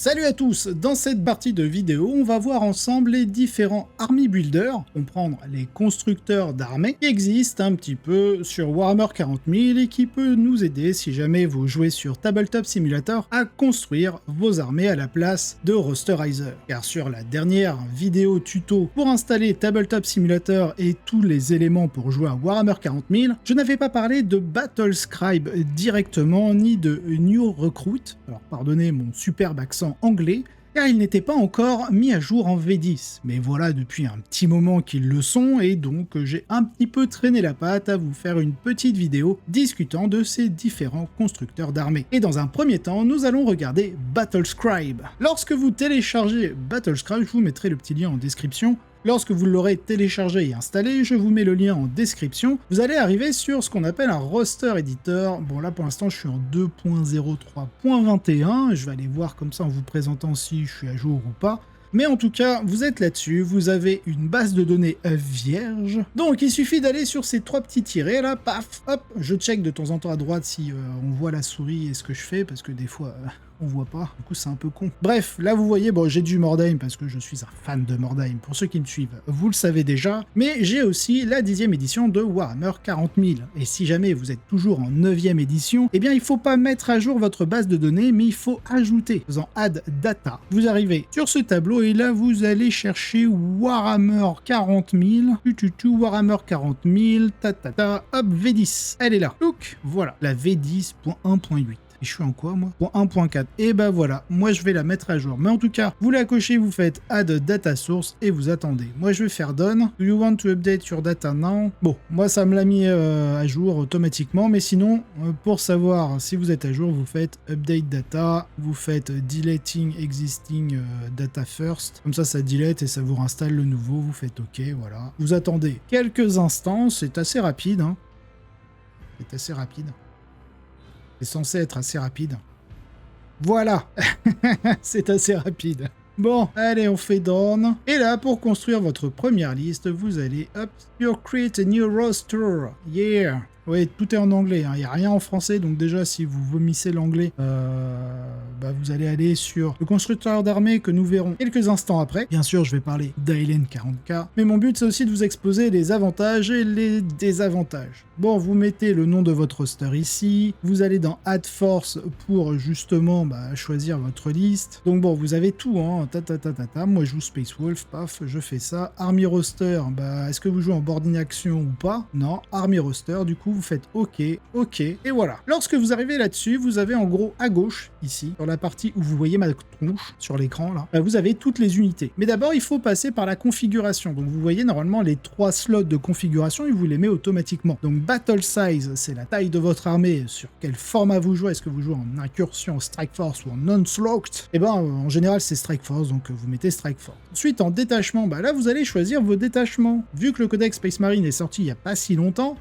Salut à tous, dans cette partie de vidéo, on va voir ensemble les différents army builders, comprendre les constructeurs d'armées qui existent un petit peu sur Warhammer 40 000 et qui peut nous aider si jamais vous jouez sur Tabletop Simulator à construire vos armées à la place de Rosterizer. Car sur la dernière vidéo tuto pour installer Tabletop Simulator et tous les éléments pour jouer à Warhammer 40 000, je n'avais pas parlé de Battle Scribe directement ni de New Recruit, alors pardonnez mon superbe accent anglais, car ils n'étaient pas encore mis à jour en V10. Mais voilà, depuis un petit moment qu'ils le sont, et donc j'ai un petit peu traîné la patte à vous faire une petite vidéo discutant de ces différents constructeurs d'armées. Et dans un premier temps, nous allons regarder Battle Scribe. Lorsque vous téléchargez Battle Scribe, je vous mettrai le petit lien en description. Lorsque vous l'aurez téléchargé et installé, je vous mets le lien en description, vous allez arriver sur ce qu'on appelle un roster editor. Bon là pour l'instant je suis en 2.03.21, je vais aller voir comme ça en vous présentant si je suis à jour ou pas. Mais en tout cas, vous êtes là-dessus, vous avez une base de données vierge. Donc il suffit d'aller sur ces trois petits tirets là, paf, hop, je check de temps en temps à droite si on voit la souris et ce que je fais, parce que des fois... on voit pas, du coup c'est un peu con. Bref, là vous voyez, bon j'ai du Mordheim parce que je suis un fan de Mordheim, pour ceux qui me suivent, vous le savez déjà, mais j'ai aussi la 10e édition de Warhammer 40 000, et si jamais vous êtes toujours en 9e édition, eh bien il faut pas mettre à jour votre base de données, mais il faut ajouter, faisant add data. Vous arrivez sur ce tableau et là vous allez chercher Warhammer 40 000, Warhammer 40 000, hop, V10, elle est là, look, voilà, la V10.1.8. Et je suis en quoi, moi? Pour 1.4. Et bah voilà, moi je vais la mettre à jour. Mais en tout cas, vous la cochez, vous faites Add Data Source et vous attendez. Moi je vais faire Done. Do you want to update your data now? Bon, moi ça me l'a mis à jour automatiquement. Mais sinon, pour savoir si vous êtes à jour, vous faites Update Data. Vous faites Deleting Existing Data First. Comme ça delete et ça vous réinstalle le nouveau. Vous faites OK, voilà. Vous attendez quelques instants. C'est assez rapide, hein. C'est assez rapide. C'est censé être assez rapide. Voilà. C'est assez rapide. Bon, allez, on fait Done. Et là, pour construire votre première liste, vous allez, hop, sur Create a New Roster. Yeah. Oui, tout est en anglais, hein. Il n'y a rien en français, donc déjà, si vous vomissez l'anglais, vous allez aller sur le constructeur d'armée que nous verrons quelques instants après. Bien sûr, je vais parler d'Ailen 40K, mais mon but, c'est aussi de vous exposer les avantages et les désavantages. Bon, vous mettez le nom de votre roster ici, vous allez dans Add Force pour justement choisir votre liste. Donc bon, vous avez tout, hein, moi je joue Space Wolf, paf, je fais ça. Army Roster, est-ce que vous jouez en boarding action ou pas? Non, Army Roster, du coup, vous faites OK, OK, et voilà. Lorsque vous arrivez là-dessus, vous avez en gros à gauche, ici, sur la partie où vous voyez ma tronche sur l'écran, là, vous avez toutes les unités. Mais d'abord, il faut passer par la configuration. Donc vous voyez normalement les 3 slots de configuration, il vous les met automatiquement. Donc Battle Size, c'est la taille de votre armée, sur quel format vous jouez, est-ce que vous jouez en incursion, en Strike Force ou en Onslaught? Et en général, c'est Strike Force, donc vous mettez Strike Force. Ensuite, en détachement, là, vous allez choisir vos détachements. Vu que le codex Space Marine est sorti il n'y a pas si longtemps,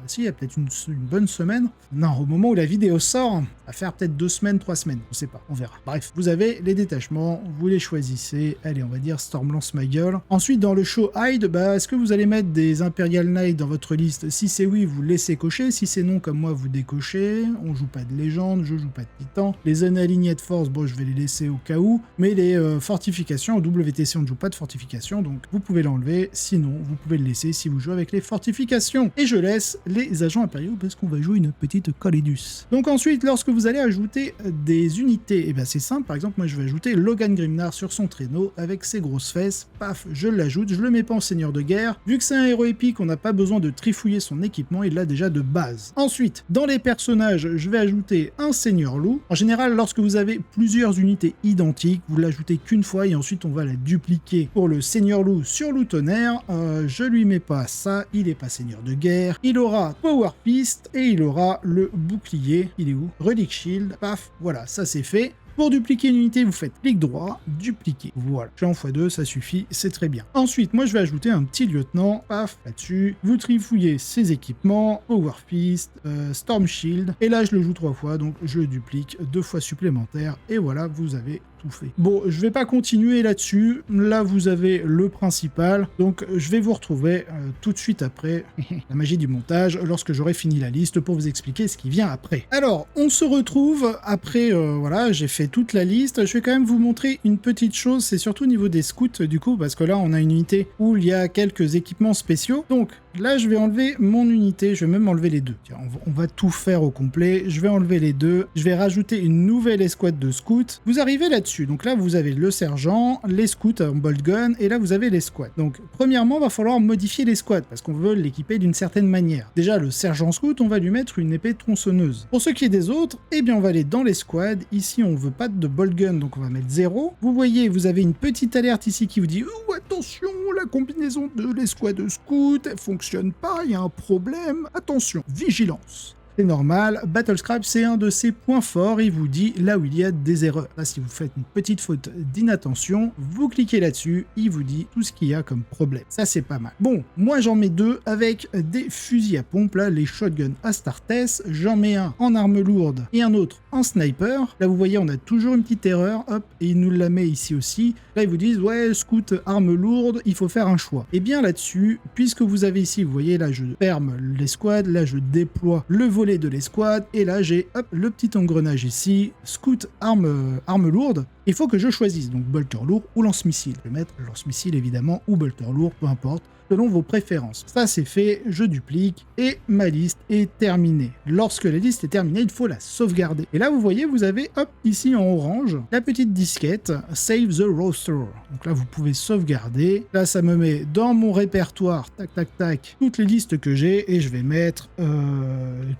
si, il y a peut-être une bonne semaine. Non, au moment où la vidéo sort, ça va faire peut-être 2 semaines, 3 semaines. On sait pas, on verra. Bref, vous avez les détachements, vous les choisissez. Allez, on va dire Stormlance ma gueule. Ensuite, dans le Show Hide, est-ce que vous allez mettre des Imperial Knights dans votre liste? Si c'est oui, vous laissez cocher. Si c'est non, comme moi, vous décochez. On joue pas de légende, je joue pas de titan. Les unalignés de force, bon, je vais les laisser au cas où. Mais les fortifications, au WTC, on ne joue pas de fortifications, donc vous pouvez l'enlever. Sinon, vous pouvez le laisser si vous jouez avec les fortifications. Et je laisse les agents impériaux parce qu'on va jouer une petite Calidus. Donc ensuite, lorsque vous allez ajouter des unités, c'est simple. Par exemple, moi je vais ajouter Logan Grimnar sur son traîneau avec ses grosses fesses. Paf, je l'ajoute. Je le mets pas en seigneur de guerre. Vu que c'est un héros épique, on n'a pas besoin de trifouiller son équipement. Il l'a déjà de base. Ensuite, dans les personnages, je vais ajouter un seigneur loup. En général, lorsque vous avez plusieurs unités identiques, vous l'ajoutez qu'une fois et ensuite on va la dupliquer. Pour le seigneur loup sur loup tonnerre, je lui mets pas ça. Il est pas seigneur de guerre. Il aura Power Fist et il aura le bouclier. Il est où? Relic Shield. Paf, voilà, ça c'est fait. Pour dupliquer une unité, vous faites clic droit, dupliquer. Voilà, je fais en x2, ça suffit, c'est très bien. Ensuite, moi je vais ajouter un petit lieutenant, paf, là-dessus. Vous trifouillez ses équipements, Power Fist, Storm Shield. Et là, je le joue 3 fois, donc je le duplique 2 fois supplémentaire. Et voilà, vous avez tout fait. Bon, je vais pas continuer là-dessus. Là, vous avez le principal. Donc, je vais vous retrouver tout de suite après la magie du montage, lorsque j'aurai fini la liste pour vous expliquer ce qui vient après. Alors, on se retrouve après, voilà, j'ai fait toute la liste. Je vais quand même vous montrer une petite chose, c'est surtout au niveau des scouts, du coup, parce que là, on a une unité où il y a quelques équipements spéciaux. Donc, là, je vais enlever mon unité, je vais même enlever les deux. Tiens, on va tout faire au complet. Je vais enlever les deux. Je vais rajouter une nouvelle escouade de scouts. Vous arrivez là-dessus. Donc là, vous avez le sergent, les scouts en bolt gun, et là, vous avez l'escouade. Donc, premièrement, il va falloir modifier l'escouade, parce qu'on veut l'équiper d'une certaine manière. Déjà, le sergent scout, on va lui mettre une épée tronçonneuse. Pour ce qui est des autres, eh bien, on va aller dans l'escouade. Ici, on veut pas de bolt gun, donc on va mettre 0. Vous voyez, vous avez une petite alerte ici qui vous dit « Oh, attention, la combinaison de l'escouade de scout, elle fonctionne pas, il y a un problème. Attention, vigilance ». C'est normal, Battlescribe c'est un de ses points forts, il vous dit là où il y a des erreurs. Là, si vous faites une petite faute d'inattention, vous cliquez là-dessus, il vous dit tout ce qu'il y a comme problème. Ça c'est pas mal. Bon, moi j'en mets deux avec des fusils à pompe, là les shotguns Astartes, j'en mets un en arme lourde et un autre en sniper. Là vous voyez on a toujours une petite erreur, hop, et il nous la met ici aussi. Là ils vous disent ouais scout arme lourde, il faut faire un choix. Et bien là-dessus, puisque vous avez ici, vous voyez là je ferme l'escouade, là je déploie le volet de l'escouade, et là j'ai hop le petit engrenage ici, scout arme lourde. Il faut que je choisisse donc bolter lourd ou lance-missile. Je vais mettre lance-missile évidemment ou bolter lourd, peu importe, selon vos préférences. Ça c'est fait, je duplique et ma liste est terminée. Lorsque la liste est terminée, il faut la sauvegarder. Et là vous voyez, vous avez hop ici en orange la petite disquette Save the Roster. Donc là vous pouvez sauvegarder. Là ça me met dans mon répertoire, tac tac tac, toutes les listes que j'ai, et je vais mettre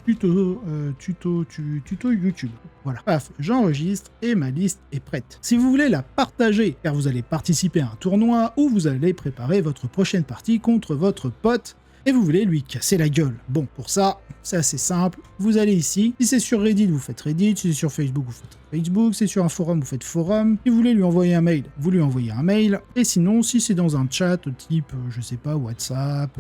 tuto YouTube. Voilà, paf, j'enregistre et ma liste est prête. Si vous voulez la partager, car vous allez participer à un tournoi ou vous allez préparer votre prochaine partie contre votre pote et vous voulez lui casser la gueule. Bon, pour ça, c'est assez simple. Vous allez ici. Si c'est sur Reddit, vous faites Reddit. Si c'est sur Facebook, vous faites Facebook. Si c'est sur un forum, vous faites forum. Si vous voulez lui envoyer un mail, vous lui envoyez un mail. Et sinon, si c'est dans un chat type, je sais pas, WhatsApp,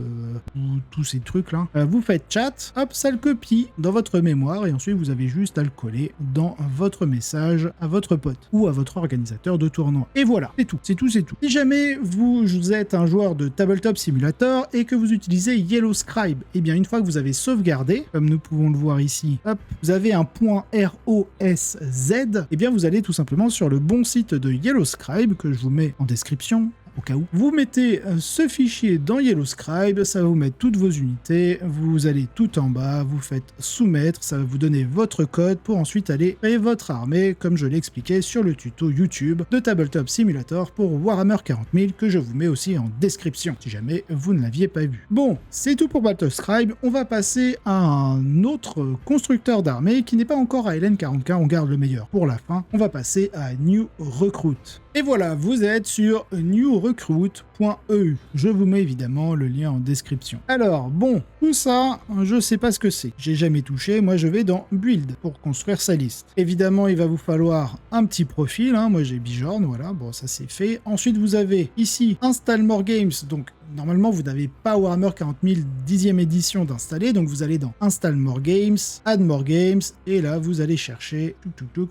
ou tous ces trucs-là, vous faites chat, hop, ça le copie dans votre mémoire et ensuite vous avez juste à le coller dans votre message à votre pote ou à votre organisateur de tournoi. Et voilà, c'est tout, c'est tout, c'est tout. Si jamais vous êtes un joueur de Tabletop Simulator et que vous utilisez Yellow Scribe, et bien une fois que vous avez sauvegardé, comme nous pouvons le voir ici, hop, vous avez un point ROSZ, et bien vous allez tout simplement sur le bon site de Yellow Scribe que je vous mets en description. Au cas où. Vous mettez ce fichier dans Yellow Scribe, ça va vous mettre toutes vos unités, vous allez tout en bas, vous faites soumettre, ça va vous donner votre code pour ensuite aller créer votre armée, comme je l'ai expliqué sur le tuto YouTube de Tabletop Simulator pour Warhammer 40 000 que je vous mets aussi en description, si jamais vous ne l'aviez pas vu. Bon, c'est tout pour Battlescribe, on va passer à un autre constructeur d'armée qui n'est pas encore à LN40K, on garde le meilleur pour la fin, on va passer à New Recruit. Et voilà, vous êtes sur newrecruit.eu. Je vous mets évidemment le lien en description. Alors, bon, tout ça, je sais pas ce que c'est. J'ai jamais touché, moi je vais dans Build pour construire sa liste. Évidemment, il va vous falloir un petit profil, hein. Moi j'ai Bijorn, voilà, bon ça c'est fait. Ensuite, vous avez ici Install More Games, donc normalement, vous n'avez pas Warhammer 40 000 10e édition d'installer, donc vous allez dans Install More Games, Add More Games, et là, vous allez chercher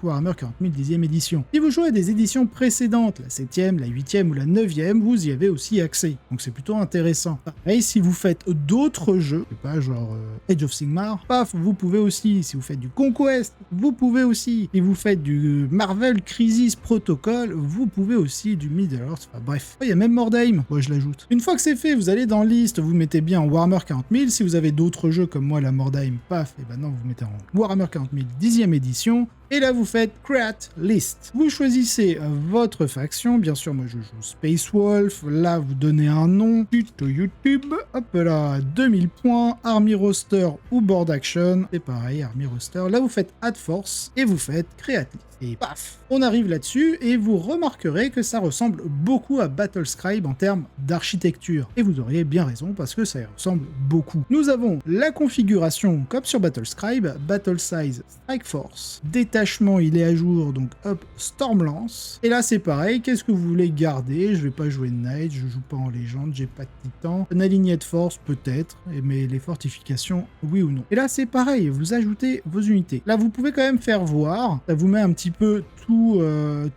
Warhammer 40 000 10e édition. Si vous jouez à des éditions précédentes, la 7e, la 8e ou la 9e, vous y avez aussi accès. Donc c'est plutôt intéressant. Et si vous faites d'autres jeux, je sais pas, genre Age of Sigmar, paf, vous pouvez aussi. Si vous faites du Conquest, vous pouvez aussi. Si vous faites du Marvel Crisis Protocol, vous pouvez aussi du Middle-earth. Enfin bref. Il y a même Mordheim, moi je l'ajoute. Une fois que c'est fait, vous allez dans liste, vous mettez bien en Warhammer 40 000. Si vous avez d'autres jeux comme moi, la Mordheim, paf, et ben non, vous mettez en Warhammer 40 000 10e édition. Et là, vous faites Create List. Vous choisissez votre faction. Bien sûr, moi, je joue Space Wolf. Là, vous donnez un nom. Tuto YouTube. Hop là, 2000 points. Army Roster ou Board Action. C'est pareil, Army Roster. Là, vous faites Add Force et vous faites Create List. Et paf, on arrive là-dessus et vous remarquerez que ça ressemble beaucoup à Battlescribe en termes d'architecture. Et vous auriez bien raison parce que ça y ressemble beaucoup. Nous avons la configuration comme sur Battlescribe, Battle Size, Strike Force, détaché détachement, il est à jour, donc hop, Stormlance. Et là, c'est pareil, qu'est-ce que vous voulez garder? Je vais pas jouer de Knight, je joue pas en légende, j'ai pas de titan. Une alignée de force, peut-être, mais les fortifications, oui ou non. Et là, c'est pareil, vous ajoutez vos unités. Là, vous pouvez quand même faire voir, ça vous met un petit peu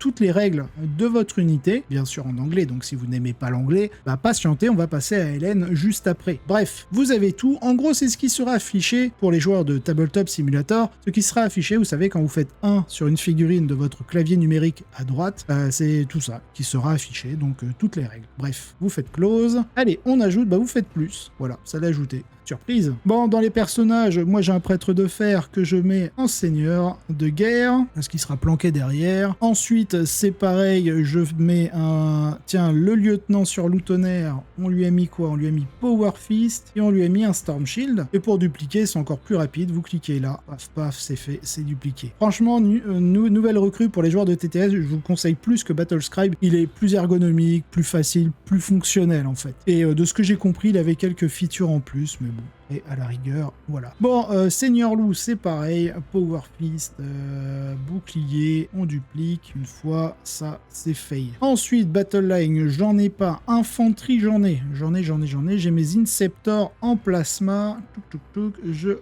toutes les règles de votre unité, bien sûr en anglais, donc si vous n'aimez pas l'anglais, bah patientez, on va passer à Hélène juste après. Bref, vous avez tout. En gros, c'est ce qui sera affiché pour les joueurs de Tabletop Simulator. Ce qui sera affiché, vous savez, quand vous faites 1 sur une figurine de votre clavier numérique à droite, c'est tout ça qui sera affiché, donc toutes les règles. Bref, vous faites close. Allez, on ajoute, bah vous faites plus. Voilà, ça l'a ajouté. Surprise. Bon, dans les personnages, moi j'ai un prêtre de fer que je mets en seigneur de guerre, parce qu'il sera planqué derrière. Ensuite, c'est pareil, je mets un... Tiens, le lieutenant sur Loutonnerre, on lui a mis quoi? On lui a mis Power Fist, et on lui a mis un Storm Shield. Et pour dupliquer, c'est encore plus rapide, vous cliquez là, paf paf, c'est fait, c'est dupliqué. Franchement, nouvelle recrue pour les joueurs de TTS, je vous conseille plus que Battlescribe. Il est plus ergonomique, plus facile, plus fonctionnel en fait. Et de ce que j'ai compris, il avait quelques features en plus, mais bon. Et à la rigueur, voilà. Bon, Seigneur Loup, c'est pareil. Power Fist, bouclier, on duplique. Une fois, ça, c'est fait. Ensuite, Battle Line, j'en ai pas. Infanterie, j'en ai. J'en ai. J'ai mes Inceptors en plasma.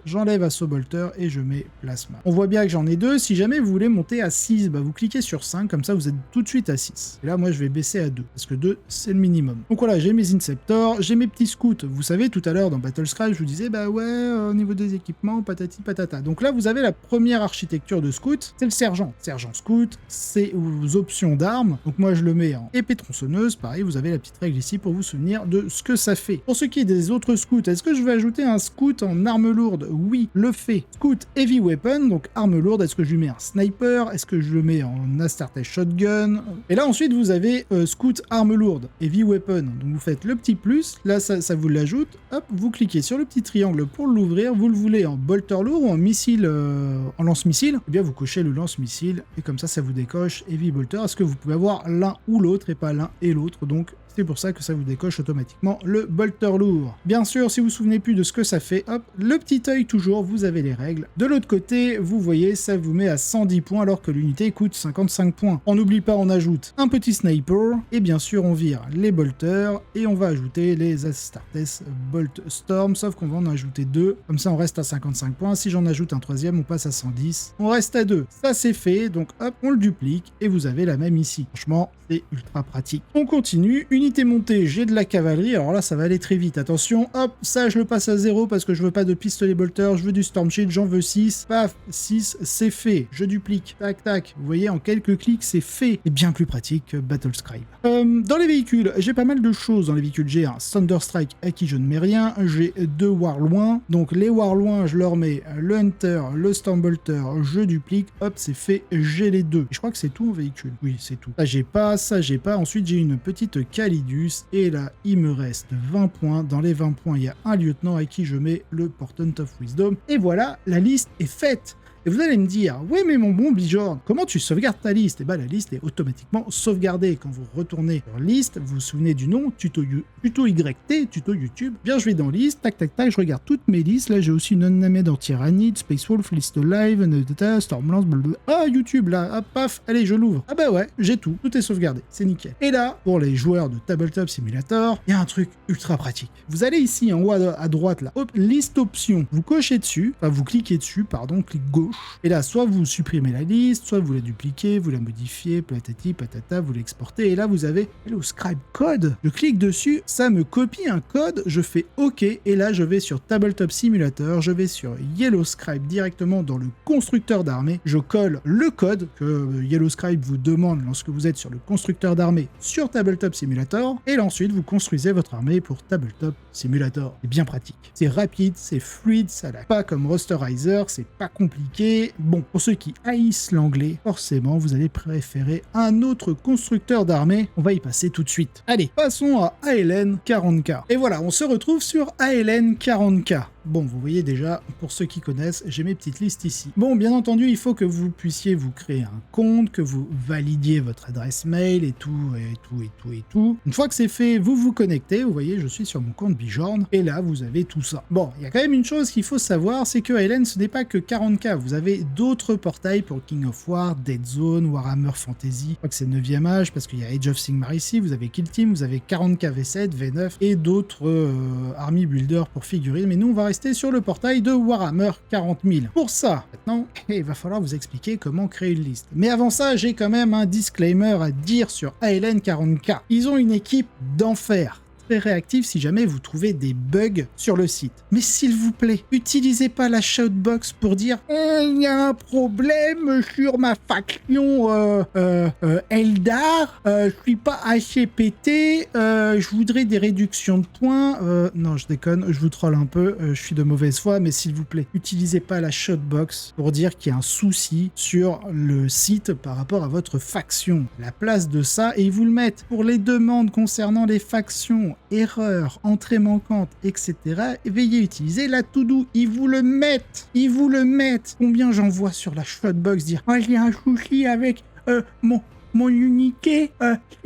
J'enlève Assault-Bolter et je mets plasma. On voit bien que j'en ai 2. Si jamais vous voulez monter à 6, bah, vous cliquez sur 5. Comme ça, vous êtes tout de suite à 6. Et là, moi, je vais baisser à 2. Parce que 2, c'est le minimum. Donc voilà, j'ai mes Inceptors. J'ai mes petits scouts. Vous savez, tout à l'heure, dans Battlescribe, je vous disais, bah ouais, au niveau des équipements, patati patata. Donc là, vous avez la première architecture de scout, c'est le sergent. Sergent scout, c'est vos options d'armes. Donc moi, je le mets en épée tronçonneuse. Pareil, vous avez la petite règle ici pour vous souvenir de ce que ça fait. Pour ce qui est des autres scouts, est-ce que je vais ajouter un scout en arme lourde? Oui, le fait. Scout heavy weapon, donc arme lourde. Est-ce que je lui mets un sniper? Est-ce que je le mets en Astartes shotgun? Et là, ensuite, vous avez scout arme lourde, heavy weapon. Donc vous faites le petit plus. Là, ça vous l'ajoute. Hop, vous cliquez sur le petit triangle pour l'ouvrir. Vous le voulez en bolter lourd ou en missile, en lance-missile? Eh bien, vous cochez le lance-missile et comme ça vous décoche heavy bolter. Est-ce que vous pouvez avoir l'un ou l'autre et pas l'un et l'autre? Donc c'est pour ça que ça vous décoche automatiquement le bolter lourd. Bien sûr, si vous vous souvenez plus de ce que ça fait, hop, le petit œil toujours, vous avez les règles. De l'autre côté, vous voyez, ça vous met à 110 points alors que l'unité coûte 55 points. On n'oublie pas, on ajoute un petit sniper et bien sûr, on vire les bolters et on va ajouter les Astartes Bolt Storm, sauf qu'on va en ajouter 2. Comme ça, on reste à 55 points. Si j'en ajoute un troisième, on passe à 110. On reste à 2. Ça, c'est fait. Donc, hop, on le duplique et vous avez la même ici. Franchement, c'est ultra pratique. On continue. Unité montée, j'ai de la cavalerie. Alors là, ça va aller très vite. Attention, hop, ça, je le passe à 0 parce que je veux pas de pistolet bolter. Je veux du Storm Shield, j'en veux 6. Paf, 6, c'est fait. Je duplique. Tac, tac. Vous voyez, en quelques clics, c'est fait. Et bien plus pratique que Battlescribe. Dans les véhicules, j'ai pas mal de choses dans les véhicules. J'ai un Thunderstrike à qui je ne mets rien. J'ai 2 Warloins. Donc les Warloins, je leur mets le Hunter, le Stormbolter, je duplique. Hop, c'est fait. J'ai les 2. Et je crois que c'est tout en véhicule. Oui, c'est tout. Ça, j'ai pas. Ça, j'ai pas. Ensuite, j'ai une petite Calidus. Et là, il me reste 20 points. Dans les 20 points, il y a un lieutenant à qui je mets le Portent of Wisdom. Et voilà, la liste est faite. Et vous allez me dire, oui mais mon bon Bijorn, comment tu sauvegardes ta liste? Et bien la liste est automatiquement sauvegardée. Quand vous retournez sur liste, vous vous souvenez du nom, tuto YT, tuto YouTube. Bien je vais dans liste, tac tac tac, je regarde toutes mes listes. Là j'ai aussi une Unnamed en Tyrannide, Space Wolf, List Live, Stormlance, blablabla. Ah YouTube là, ah, paf, allez je l'ouvre. Ah bah ouais, j'ai tout est sauvegardé, c'est nickel. Et là, pour les joueurs de Tabletop Simulator, il y a un truc ultra pratique. Vous allez ici en haut à droite là, hop, liste options, vous cochez dessus, enfin vous cliquez dessus, pardon, clic gauche. Et là, soit vous supprimez la liste, soit vous la dupliquez, vous la modifiez, patati, patata, vous l'exportez. Et là, vous avez le scribe code. Je clique dessus, ça me copie un code, je fais OK. Et là, je vais sur Tabletop Simulator, je vais sur Yellow Scribe directement dans le constructeur d'armée. Je colle le code que Yellow Scribe vous demande lorsque vous êtes sur le constructeur d'armée sur Tabletop Simulator. Et là, ensuite, vous construisez votre armée pour Tabletop Simulator. C'est bien pratique. C'est rapide, c'est fluide, ça n'a pas comme Rasterizer, c'est pas compliqué. Bon, pour ceux qui haïssent l'anglais, forcément, vous allez préférer un autre constructeur d'armée. On va y passer tout de suite. Allez, passons à ALN 40K. Et voilà, on se retrouve sur ALN 40K. Bon, vous voyez déjà, pour ceux qui connaissent, j'ai mes petites listes ici. Bon, bien entendu, il faut que vous puissiez vous créer un compte, que vous validiez votre adresse mail et tout. Une fois que c'est fait, vous vous connectez. Vous voyez, je suis sur mon compte Bijorn et là, vous avez tout ça. Bon, il y a quand même une chose qu'il faut savoir, c'est que Highland, ce n'est pas que 40K. Vous avez d'autres portails pour King of War, Dead Zone, Warhammer Fantasy. Je crois que c'est 9e âge parce qu'il y a Age of Sigmar ici. Vous avez Kill Team, vous avez 40K V7, V9 et d'autres Army Builder pour figurines. Mais nous, on va rester sur le portail de Warhammer 40 000. Pour ça, maintenant, il va falloir vous expliquer comment créer une liste. Mais avant ça, j'ai quand même un disclaimer à dire sur ALN 40K. Ils ont une équipe d'enfer. Très réactif si jamais vous trouvez des bugs sur le site. Mais s'il vous plaît, utilisez pas la shoutbox pour dire il y a un problème sur ma faction Eldar, je suis pas assez pété, je voudrais des réductions de points. Non, je déconne, je vous troll un peu, je suis de mauvaise foi, mais s'il vous plaît, utilisez pas la shoutbox pour dire qu'il y a un souci sur le site par rapport à votre faction. La place de ça, et ils vous le mettent pour les demandes concernant les factions, erreurs, entrées manquantes, etc. Et veuillez utiliser la to-do. Ils vous le mettent. Ils vous le mettent. Combien j'en vois sur la shotbox dire « Ah, j'ai un souci avec mon unité,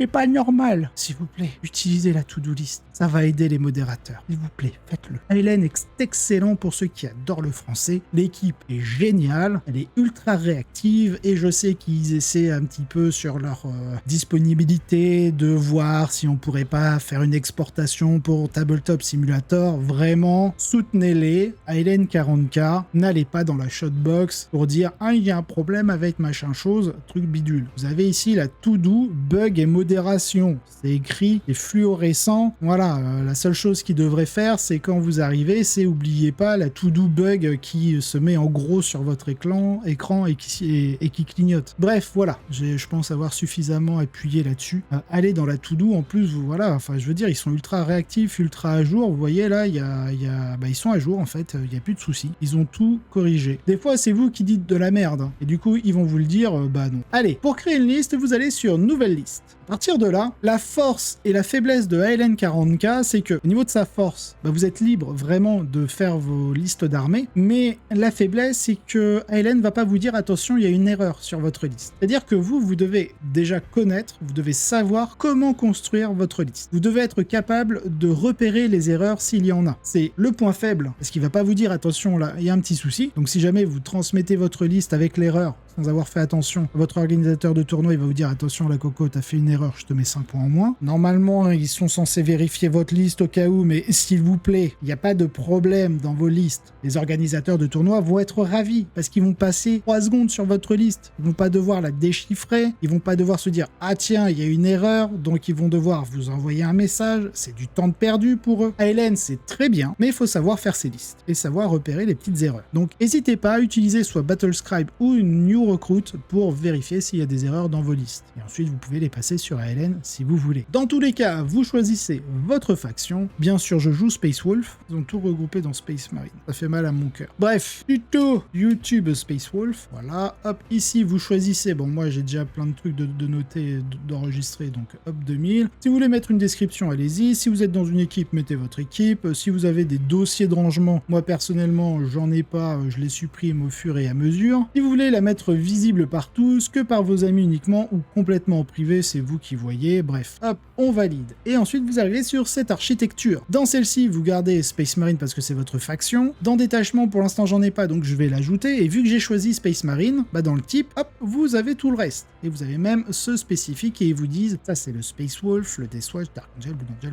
c'est pas normal. » S'il vous plaît, utilisez la to-do list. Ça va aider les modérateurs. S'il vous plaît, faites-le. Highland est excellent pour ceux qui adorent le français. L'équipe est géniale. Elle est ultra réactive et je sais qu'ils essaient un petit peu sur leur disponibilité de voir si on pourrait pas faire une exportation pour Tabletop Simulator. Vraiment, soutenez-les. Highland 40K, n'allez pas dans la shotbox pour dire « Ah, il y a un problème avec machin chose, truc bidule. » Vous avez ici la to-do, bug et modération. C'est écrit, c'est fluorescent. Voilà, la seule chose qu'il devrait faire, c'est quand vous arrivez, c'est oubliez pas la to-do bug qui se met en gros sur votre écran et qui clignote. Bref, voilà, je pense avoir suffisamment appuyé là-dessus. Allez dans la to-do, en plus, voilà, enfin, je veux dire, ils sont ultra réactifs, ultra à jour. Vous voyez là, ils sont à jour en fait, il n'y a plus de soucis. Ils ont tout corrigé. Des fois, c'est vous qui dites de la merde, hein, et du coup, ils vont vous le dire, bah non. Allez, pour créer une liste, vous allez sur Nouvelle liste. À partir de là, la force et la faiblesse de ALN 40K, c'est que au niveau de sa force, bah, vous êtes libre vraiment de faire vos listes d'armées, mais la faiblesse, c'est que ALN ne va pas vous dire attention, il y a une erreur sur votre liste. C'est-à-dire que vous devez déjà connaître, vous devez savoir comment construire votre liste. Vous devez être capable de repérer les erreurs s'il y en a. C'est le point faible, parce qu'il ne va pas vous dire attention, là, il y a un petit souci. Donc si jamais vous transmettez votre liste avec l'erreur, sans avoir fait attention, votre organisateur de tournoi, il va vous dire attention la coco, t'as fait une erreur, je te mets 5 points en moins. Normalement, ils sont censés vérifier votre liste au cas où, mais s'il vous plaît, il n'y a pas de problème dans vos listes. Les organisateurs de tournoi vont être ravis, parce qu'ils vont passer 3 secondes sur votre liste. Ils vont pas devoir la déchiffrer, ils vont pas devoir se dire ah tiens, il y a une erreur, donc ils vont devoir vous envoyer un message, c'est du temps de perdu pour eux. ALN, c'est très bien, mais il faut savoir faire ses listes, et savoir repérer les petites erreurs. Donc n'hésitez pas à utiliser soit Battlescribe ou une New Recruit pour vérifier s'il y a des erreurs dans vos listes. Et ensuite, vous pouvez les passer sur ALN si vous voulez. Dans tous les cas, vous choisissez votre faction. Bien sûr, je joue Space Wolf. Ils ont tout regroupé dans Space Marine. Ça fait mal à mon cœur. Bref, tuto YouTube Space Wolf. Voilà, hop, ici, vous choisissez. Bon, moi, j'ai déjà plein de trucs de noter, d'enregistrer, donc hop, 2000. Si vous voulez mettre une description, allez-y. Si vous êtes dans une équipe, mettez votre équipe. Si vous avez des dossiers de rangement, moi, personnellement, j'en ai pas. Je les supprime au fur et à mesure. Si vous voulez la mettre visible par tous, que par vos amis uniquement ou complètement en privé, c'est vous qui voyez. Bref, hop, on valide. Et ensuite, vous arrivez sur cette architecture. Dans celle-ci, vous gardez Space Marine parce que c'est votre faction. Dans détachement, pour l'instant, j'en ai pas, donc je vais l'ajouter. Et vu que j'ai choisi Space Marine, bah dans le type, hop, vous avez tout le reste. Et vous avez même ce spécifique et ils vous disent, ça c'est le Space Wolf, le Deathwatch, Dark Angel, Blue Angel,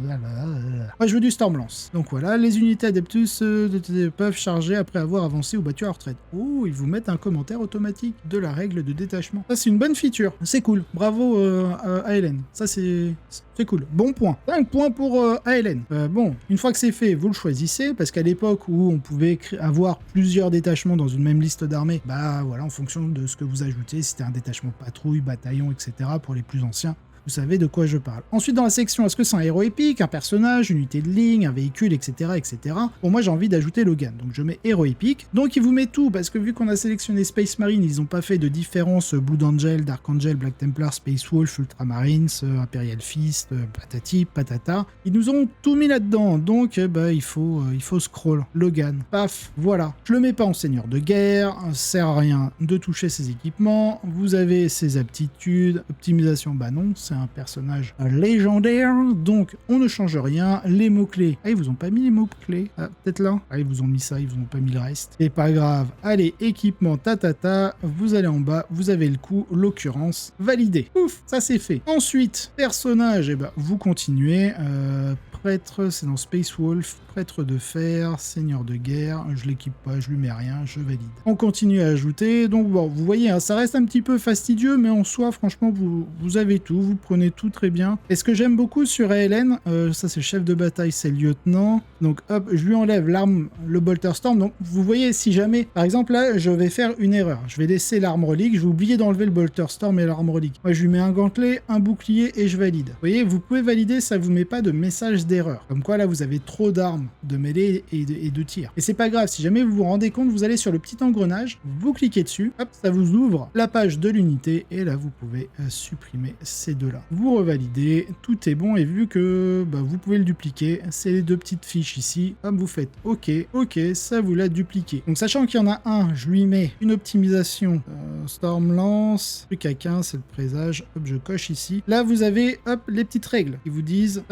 blablabla. Moi, je veux du Stormlance. Donc voilà, les unités Adeptus peuvent charger après avoir avancé ou battu à leur retraite. Oh, ils vous mettent un commentaire automatique de la règle de détachement. Ça, c'est une bonne feature. C'est cool. Bravo ALN. Ça, c'est cool. Bon point. 5 points pour ALN. Bon, une fois que c'est fait, vous le choisissez, parce qu'à l'époque où on pouvait avoir plusieurs détachements dans une même liste d'armées, bah voilà, en fonction de ce que vous ajoutez, si c'était un détachement patrouille, bataillon, etc., pour les plus anciens, vous savez de quoi je parle. Ensuite, dans la section, est-ce que c'est un héros épique, un personnage, une unité de ligne, un véhicule, etc. etc. Pour moi, j'ai envie d'ajouter Logan, donc je mets héros épique. Donc il vous met tout, parce que vu qu'on a sélectionné Space Marine, ils n'ont pas fait de différence Blue Angel, Dark Angel, Black Templar, Space Wolf, Ultramarines, Imperial Fist, patati, patata. Ils nous ont tout mis là-dedans, donc il faut scroll. Logan, paf, voilà. Je le mets pas en seigneur de guerre, ça sert à rien de toucher ses équipements. Vous avez ses aptitudes, optimisation, bah non, c'est un personnage légendaire, donc on ne change rien. Les mots-clés, ah ils vous ont pas mis les mots-clés, ah, peut-être là, ah ils vous ont mis ça, ils vous ont pas mis le reste. C'est pas grave, allez, équipement, vous allez en bas, vous avez le coup, l'occurrence, validé. Ouf, ça c'est fait. Ensuite, personnage, vous continuez, prêtre, c'est dans Space Wolf, prêtre de fer, seigneur de guerre, je l'équipe pas, je lui mets rien, je valide. On continue à ajouter, donc bon, vous voyez, hein, ça reste un petit peu fastidieux, mais en soi, franchement, vous avez tout, vous prenez tout très bien. Et ce que j'aime beaucoup sur ALN, ça c'est chef de bataille, c'est le lieutenant, donc hop, je lui enlève l'arme, le Bolter Storm, donc vous voyez, si jamais, par exemple là, je vais faire une erreur, je vais laisser l'arme relique, je vais oublier d'enlever le Bolter Storm et l'arme relique. Moi, je lui mets un gantelet, un bouclier et je valide. Vous voyez, vous pouvez valider, ça vous met pas de message d'erreur. Comme quoi, là, vous avez trop d'armes de mêlée et de tir. Et c'est pas grave, si jamais vous vous rendez compte, vous allez sur le petit engrenage, vous cliquez dessus, hop, ça vous ouvre la page de l'unité, et là, vous pouvez supprimer ces deux-là. Vous revalidez, tout est bon, et vu que vous pouvez le dupliquer, c'est les deux petites fiches ici, hop, vous faites OK, ça vous l'a dupliqué. Donc, sachant qu'il y en a un, je lui mets une optimisation Storm Lance, truc à 15, c'est le présage, hop, je coche ici. Là, vous avez, hop, les petites règles qui vous disent,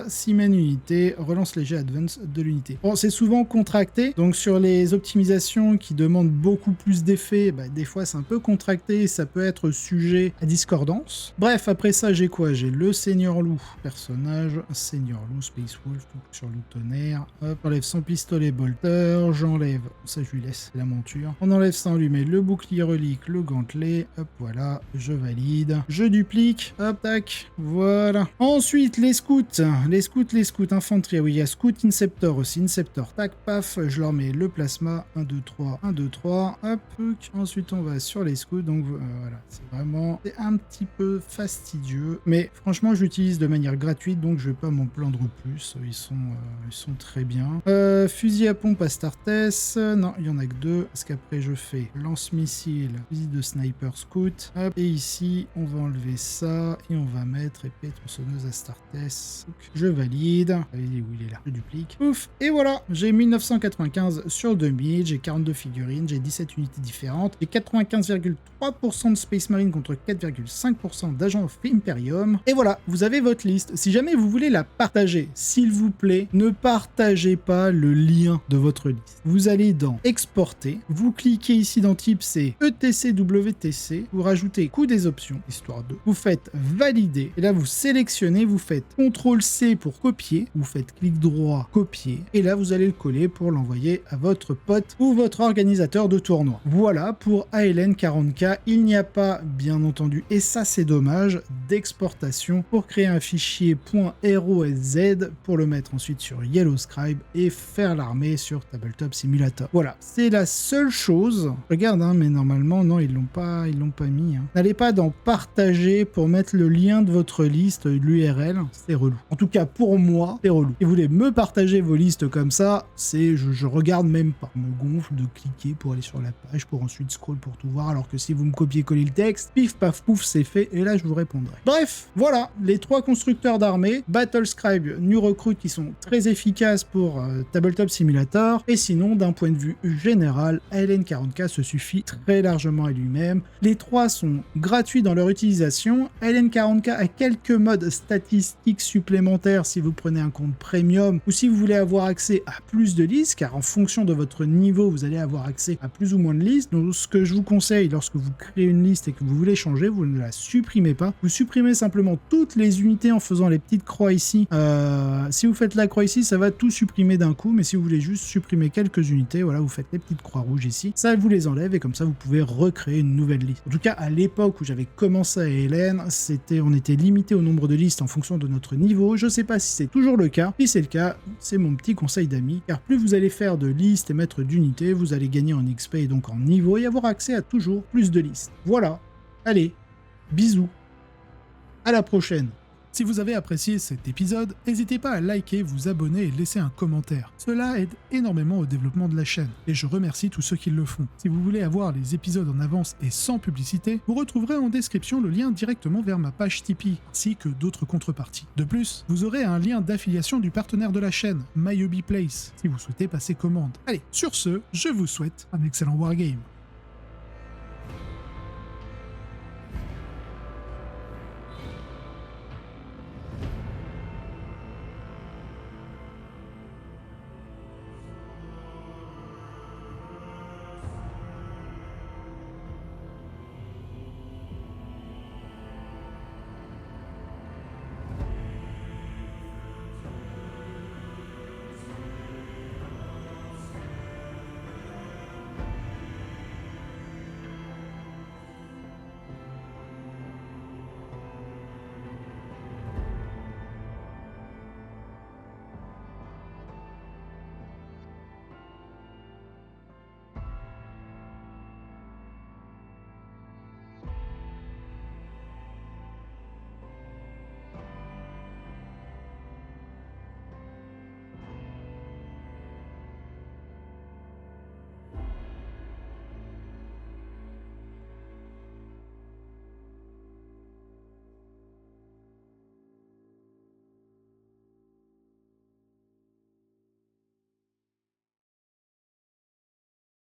si mène unité, relance léger advance de l'unité. Bon, c'est souvent contracté, donc sur les optimisations qui demandent beaucoup plus d'effets, des fois c'est un peu contracté, ça peut être sujet à discordance. Bref, après ça, j'ai quoi? J'ai le Seigneur Loup, personnage, Seigneur Loup, Space Wolf, sur Loup Tonnerre, hop, j'enlève son pistolet bolter, j'enlève, ça je lui laisse, c'est la monture. On enlève ça, on lui met le bouclier relique, le gantelet, hop, voilà, je valide. Je duplique, hop, tac, voilà. Ensuite, les scouts, infanterie, oui, il y a scout, inceptor aussi, inceptor, tac, paf, je leur mets le plasma, 1, 2, 3, 1, 2, 3, hop, ensuite on va sur les scouts, donc voilà, c'est un petit peu fastidieux, mais franchement, je l'utilise de manière gratuite, donc je vais pas m'en plaindre plus, ils sont très bien. Fusil à pompe Astartes, non, il y en a que deux, parce qu'après je fais lance-missile, fusil de sniper scout, hop, et ici, on va enlever ça, et on va mettre épée tronçonneuse Astartes, je valide, où il est là, je duplique, ouf, et voilà, j'ai 1995 sur 2000, j'ai 42 figurines, j'ai 17 unités différentes, j'ai 95,3% de Space Marine contre 4,5% d'agents of Imperium, et voilà, vous avez votre liste. Si jamais vous voulez la partager, s'il vous plaît, ne partagez pas le lien de votre liste. Vous allez dans Exporter, vous cliquez ici dans Type C, ETC-WTC, vous rajoutez coût des options, histoire de, vous faites Valider, et là vous sélectionnez, vous faites CTRL-C pour copier, vous faites clic droit, copier, et là vous allez le coller pour l'envoyer à votre pote ou votre organisateur de tournoi. Voilà pour ALN 40K, il n'y a pas, bien entendu, et ça c'est dommage, d'exportation pour créer un fichier .ROSZ pour le mettre ensuite sur Yellow Scribe et faire l'armée sur Tabletop Simulator. Voilà, c'est la seule chose. Regarde, hein, mais normalement, non, ils l'ont pas mis. Hein. N'allez pas dans partager pour mettre le lien de votre liste, l'URL, c'est relou. En tout cas, pour moi, c'est relou. Si vous voulez me partager vos listes comme ça, c'est je regarde même pas. Je me gonfle de cliquer pour aller sur la page, pour ensuite scroll pour tout voir, alors que si vous me copiez-collez le texte, pif, paf, pouf, c'est fait, et là, je vous répondrai. Bref, voilà, les trois constructeurs d'armées, Battlescribe, New Recruit, qui sont très efficaces pour Tabletop Simulator, et sinon, d'un point de vue général, ALN 40K se suffit très largement à lui-même. Les trois sont gratuits dans leur utilisation. ALN 40K a quelques modes statistiques supplémentaires si vous prenez un compte premium, ou si vous voulez avoir accès à plus de listes, car en fonction de votre niveau, vous allez avoir accès à plus ou moins de listes. Donc, ce que je vous conseille, lorsque vous créez une liste et que vous voulez changer, vous ne la supprimez pas. Vous supprimez simplement toutes les unités en faisant les petites croix ici. Si vous faites la croix ici, ça va tout supprimer d'un coup, mais si vous voulez juste supprimer quelques unités, voilà, vous faites les petites croix rouges ici. Ça vous les enlève et comme ça, vous pouvez recréer une nouvelle liste. En tout cas, à l'époque où j'avais commencé à ALN, on était limité au nombre de listes en fonction de notre niveau. Je sais pas si c'est toujours le cas. Si c'est le cas, c'est mon petit conseil d'amis, car plus vous allez faire de listes et mettre d'unités, vous allez gagner en XP et donc en niveau et avoir accès à toujours plus de listes. Voilà. Allez, bisous. À la prochaine. Si vous avez apprécié cet épisode, n'hésitez pas à liker, vous abonner et laisser un commentaire. Cela aide énormément au développement de la chaîne, et je remercie tous ceux qui le font. Si vous voulez avoir les épisodes en avance et sans publicité, vous retrouverez en description le lien directement vers ma page Tipeee, ainsi que d'autres contreparties. De plus, vous aurez un lien d'affiliation du partenaire de la chaîne, MyHobbyPlace, si vous souhaitez passer commande. Allez, sur ce, je vous souhaite un excellent wargame.